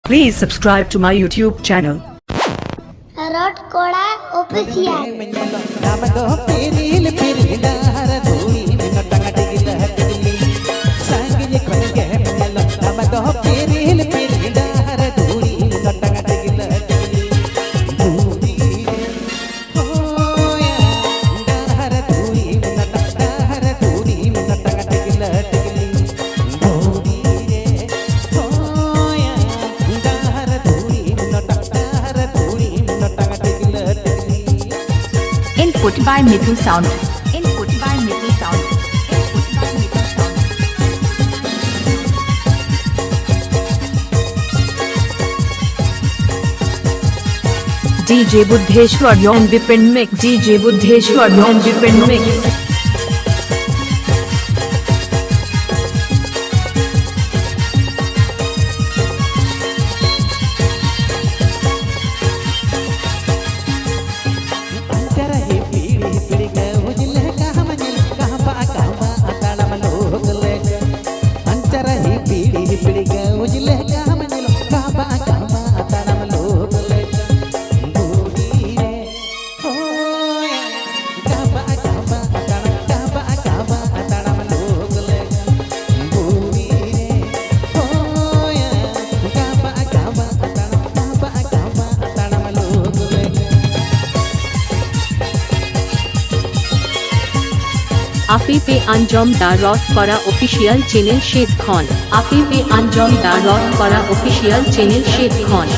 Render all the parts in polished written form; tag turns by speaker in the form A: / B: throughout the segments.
A: Please subscribe to my YouTube channel.
B: KORA official.
C: Input by Mithu Sound. Input by Mithu Sound. Input by Mithu Sound.
A: DJ Buddheshwar Yon Vipin Mix. DJ Buddheshwar Yon Vipin Mix.
D: Afi pe anjom da rot kora official channel Shed Khan. Afi pe anjom da rot kora official channel Shed Khan.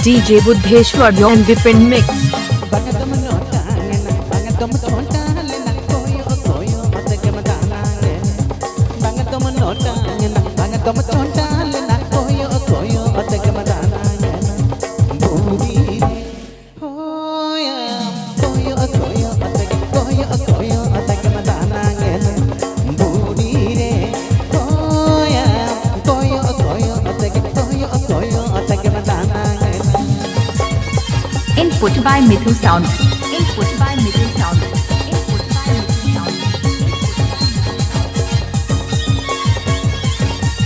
A: DJ Buddheshwar Yon Vipin Mix.
C: Input by Mithu Sound. Input by Mithu Sound. Input by Mithu Sound.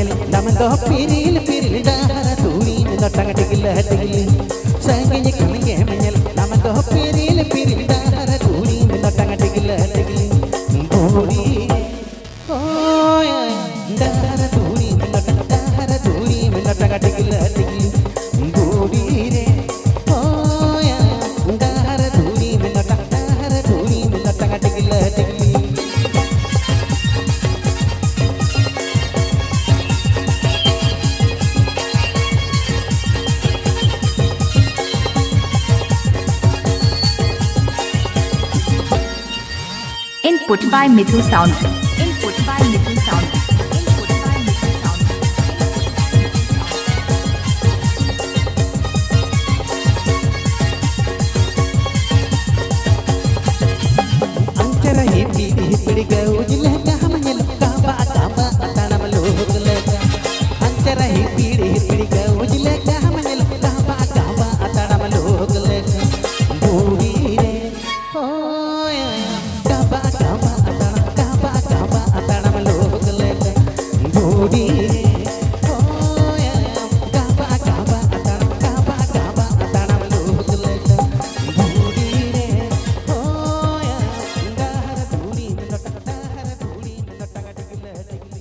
C: Input by Mithu Sound. Input by Mithu Sound. Input by Mithu Sound.
E: Budi